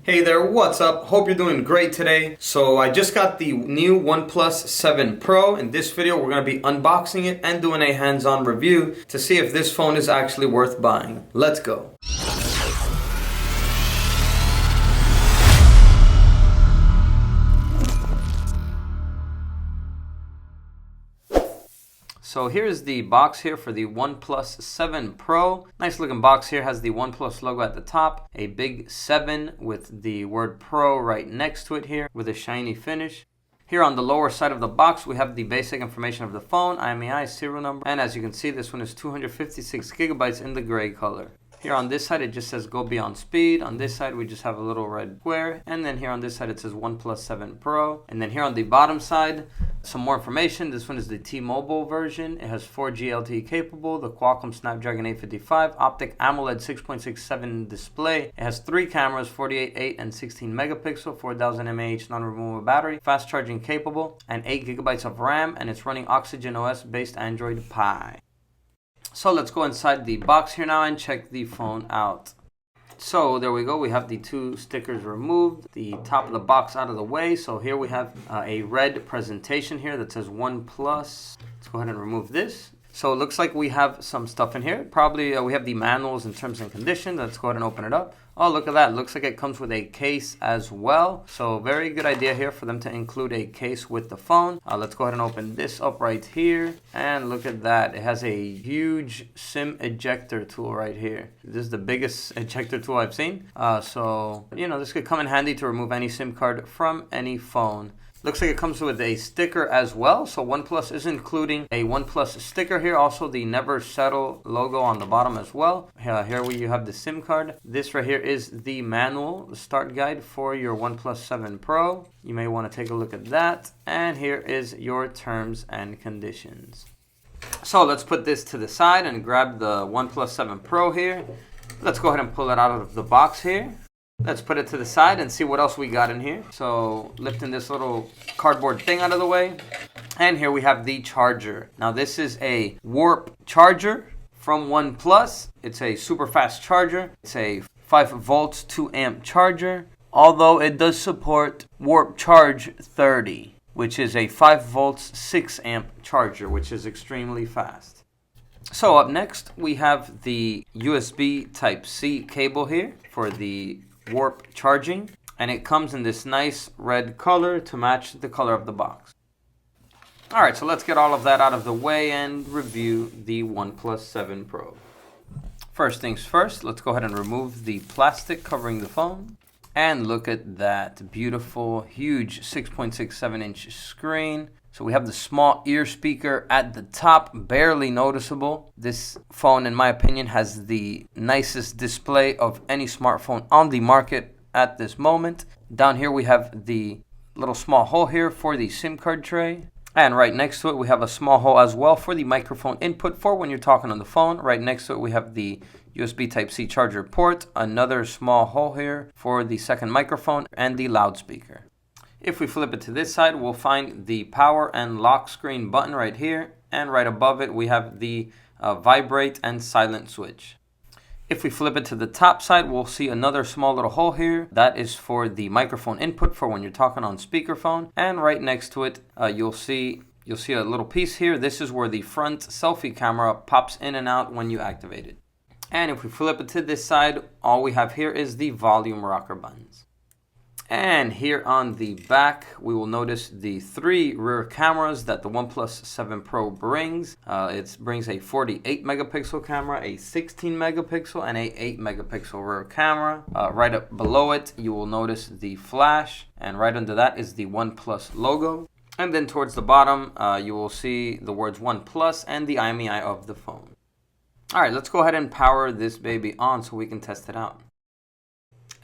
Hey there, what's up? Hope you're doing great today. So I just got the new OnePlus 7 Pro. In this video, we're going to be unboxing it and doing a hands-on review to see if this phone is actually worth buying. Let's go. So here's the box here for the OnePlus 7 Pro. Nice looking box here, has the OnePlus logo at the top, a big 7 with the word Pro right next to it here with a shiny finish. Here on the lower side of the box, we have the basic information of the phone, IMEI, serial number, and as you can see, this one is 256 gigabytes in the gray color. Here on this side, it just says go beyond speed. On this side, we just have a little red square. And then here on this side, it says OnePlus 7 Pro. And then here on the bottom side, some more information. This one is the T-Mobile version. It has 4G LTE capable, the Qualcomm Snapdragon 855, optic AMOLED 6.67 display. It has 3 cameras, 48, 8, and 16 megapixel, 4000 mAh non-removable battery, fast charging capable, and 8 gigabytes of RAM. And it's running Oxygen OS based Android Pie. So let's go inside the box here now and check the phone out. So there we go, we have the 2 stickers removed, the top of the box out of the way. So here we have a red presentation here that says OnePlus. Let's go ahead and remove this. So it looks like we have some stuff in here. Probably we have the manuals and terms and conditions. Let's go ahead and open it up. Oh, look at that. Looks like it comes with a case as well. So very good idea here for them to include a case with the phone. Let's go ahead and open this up right here. And look at that. It has a huge SIM ejector tool right here. This is the biggest ejector tool I've seen. So, you know, this could come in handy to remove any SIM card from any phone. Looks like it comes with a sticker as well. So OnePlus is including a OnePlus sticker here. Also the Never Settle logo on the bottom as well. Here you have the SIM card. This right here is the manual, the start guide for your OnePlus 7 Pro. You may want to take a look at that. And here is your terms and conditions. So let's put this to the side and grab the OnePlus 7 Pro here. Let's go ahead and pull it out of the box here. Let's put it to the side and see what else we got in here. So lifting this little cardboard thing out of the way. And here we have the charger. Now this is a Warp charger from OnePlus. It's a super fast charger. It's a 5 volts 2 amp charger. Although it does support Warp Charge 30, which is a 5 volts 6 amp charger, which is extremely fast. So up next we have the USB Type-C cable here for the Warp charging, and it comes in this nice red color to match the color of the box. Alright, so let's get all of that out of the way and review the OnePlus 7 Pro. First things first, let's go ahead and remove the plastic covering the phone. And look at that beautiful, huge 6.67-inch screen. So we have the small ear speaker at the top, barely noticeable. This phone, in my opinion, has the nicest display of any smartphone on the market at this moment. Down here we have the little small hole here for the SIM card tray. And right next to it we have a small hole as well for the microphone input for when you're talking on the phone. Right next to it we have the USB Type-C charger port, another small hole here for the second microphone, and the loudspeaker. If we flip it to this side, we'll find the power and lock screen button right here. And right above it, we have the vibrate and silent switch. If we flip it to the top side, we'll see another small little hole here. That is for the microphone input for when you're talking on speakerphone. And right next to it, you'll see a little piece here. This is where the front selfie camera pops in and out when you activate it. And if we flip it to this side, all we have here is the volume rocker buttons. And here on the back, we will notice the 3 rear cameras that the OnePlus 7 Pro brings. It brings a 48 megapixel camera, a 16 megapixel, and a 8 megapixel rear camera. Right up below it, you will notice the flash, and right under that is the OnePlus logo. And then towards the bottom, you will see the words OnePlus and the IMEI of the phone. All right, let's go ahead and power this baby on so we can test it out.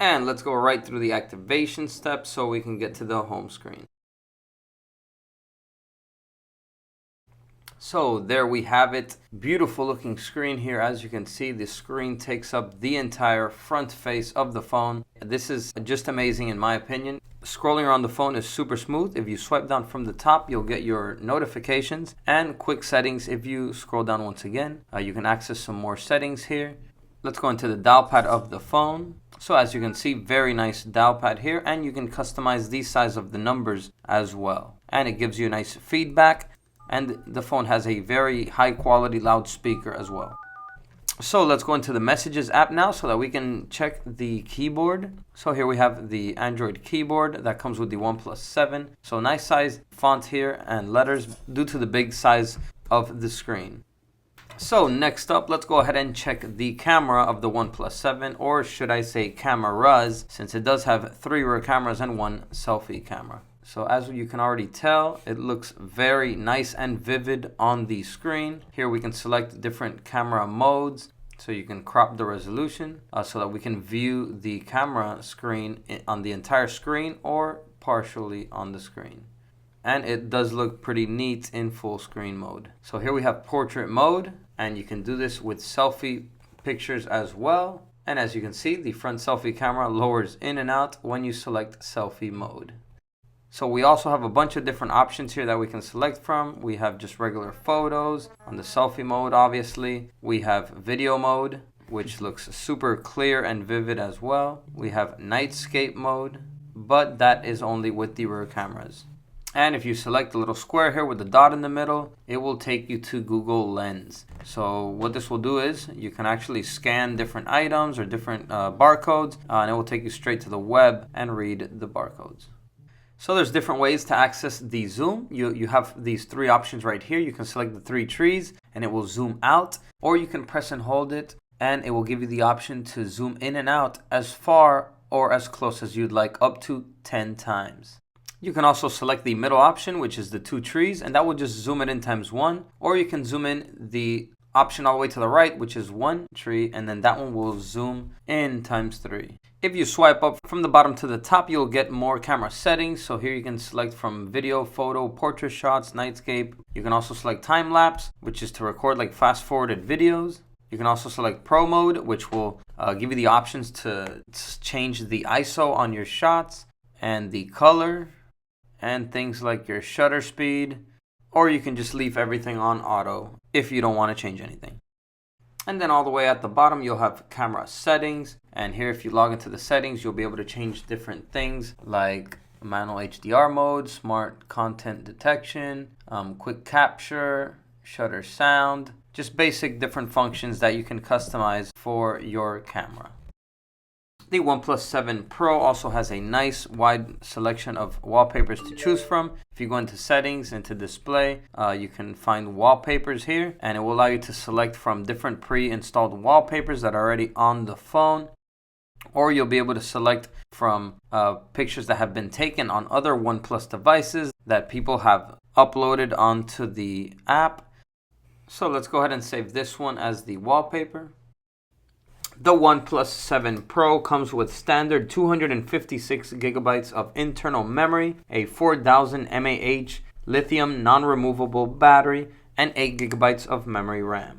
And let's go right through the activation steps so we can get to the home screen. So there we have it. Beautiful looking screen here. As you can see, the screen takes up the entire front face of the phone. This is just amazing in my opinion. Scrolling around the phone is super smooth. If you swipe down from the top, you'll get your notifications and quick settings. If you scroll down once again, you can access some more settings here. Let's go into the dial pad of the phone. So as you can see, very nice dial pad here, and you can customize the size of the numbers as well. And it gives you nice feedback, and the phone has a very high quality loudspeaker as well. So let's go into the Messages app now so that we can check the keyboard. So here we have the Android keyboard that comes with the OnePlus 7. So nice size font here and letters due to the big size of the screen. So next up, let's go ahead and check the camera of the OnePlus 7, or should I say cameras, since it does have 3 rear cameras and 1 selfie camera. So as you can already tell, it looks very nice and vivid on the screen. Here we can select different camera modes, so you can crop the resolution so that we can view the camera screen on the entire screen or partially on the screen. And it does look pretty neat in full screen mode. So here we have portrait mode, and you can do this with selfie pictures as well. And as you can see, the front selfie camera lowers in and out when you select selfie mode. So we also have a bunch of different options here that we can select from. We have just regular photos on the selfie mode, obviously. We have video mode, which looks super clear and vivid as well. We have nightscape mode, but that is only with the rear cameras. And if you select the little square here with the dot in the middle, it will take you to Google Lens. So what this will do is you can actually scan different items or different barcodes, and it will take you straight to the web and read the barcodes. So there's different ways to access the zoom. You have these 3 options right here. You can select the 3 trees and it will zoom out, or you can press and hold it and it will give you the option to zoom in and out as far or as close as you'd like, up to 10 times. You can also select the middle option, which is the 2 trees, and that will just zoom it in times 1, or you can zoom in the option all the way to the right, which is 1 tree, and then that one will zoom in times 3. If you swipe up from the bottom to the top, you'll get more camera settings. So here you can select from video, photo, portrait shots, nightscape. You can also select time lapse, which is to record like fast forwarded videos. You can also select Pro mode, which will give you the options to change the ISO on your shots and the color and things like your shutter speed, or you can just leave everything on auto if you don't want to change anything. And then all the way at the bottom, you'll have camera settings. And here, if you log into the settings, you'll be able to change different things like manual HDR mode, smart content detection, quick capture, shutter sound, just basic different functions that you can customize for your camera. The OnePlus 7 Pro also has a nice wide selection of wallpapers to choose from. If you go into settings, into display, you can find wallpapers here, and it will allow you to select from different pre-installed wallpapers that are already on the phone, or you'll be able to select from pictures that have been taken on other OnePlus devices that people have uploaded onto the app. So let's go ahead and save this one as the wallpaper. The OnePlus 7 Pro comes with standard 256 gigabytes of internal memory, a 4000 mAh lithium non-removable battery, and 8 gigabytes of memory RAM.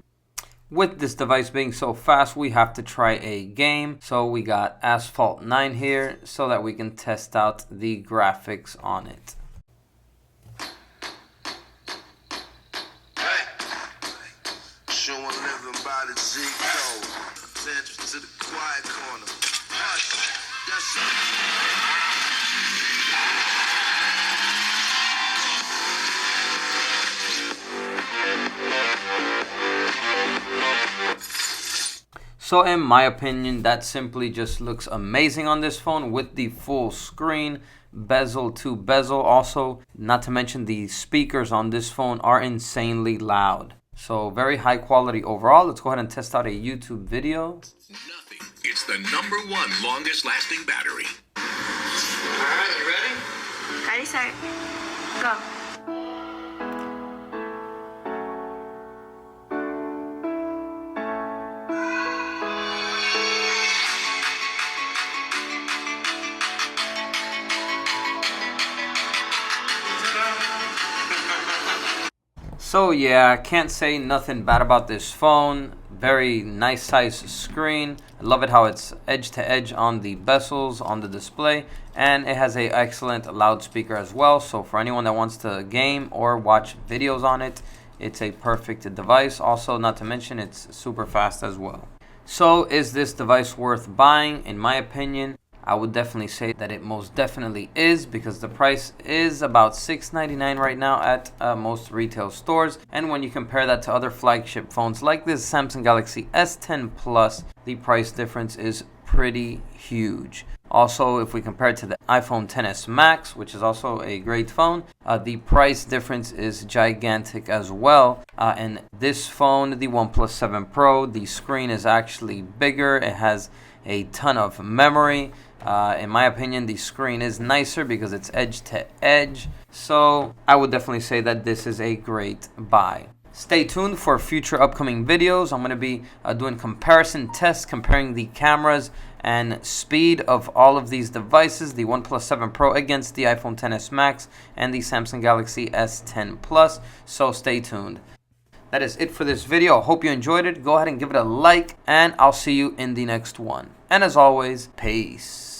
With this device being so fast, we have to try a game. So we got Asphalt 9 here so that we can test out the graphics on it. Showing living by the G code. To the quiet corner. So in my opinion, that simply just looks amazing on this phone with the full screen, bezel to bezel. Also, not to mention the speakers on this phone are insanely loud. So very high quality overall. Let's go ahead and test out a YouTube video. Nothing. It's the #1 longest lasting battery. Alright, you ready? Ready, Serg. Go. So yeah, I can't say nothing bad about this phone. Very nice size screen. I love it how it's edge to edge on the bezels on the display, and it has a excellent loudspeaker as well. So for anyone that wants to game or watch videos on it, it's a perfect device. Also, not to mention, it's super fast as well. So is this device worth buying? In my opinion, I would definitely say that it most definitely is, because the price is about $699 right now at most retail stores. And when you compare that to other flagship phones like this Samsung Galaxy S10 Plus, the price difference is pretty huge. Also, if we compare it to the iPhone XS Max, which is also a great phone, the price difference is gigantic as well. And this phone, the OnePlus 7 Pro, the screen is actually bigger. It has a ton of memory. In my opinion, the screen is nicer because it's edge to edge. So I would definitely say that this is a great buy. Stay tuned for future upcoming videos. I'm going to be doing comparison tests, comparing the cameras and speed of all of these devices, the OnePlus 7 Pro against the iPhone XS Max and the Samsung Galaxy S10 Plus. So stay tuned. That is it for this video. I hope you enjoyed it. Go ahead and give it a like, and I'll see you in the next one. And as always, peace.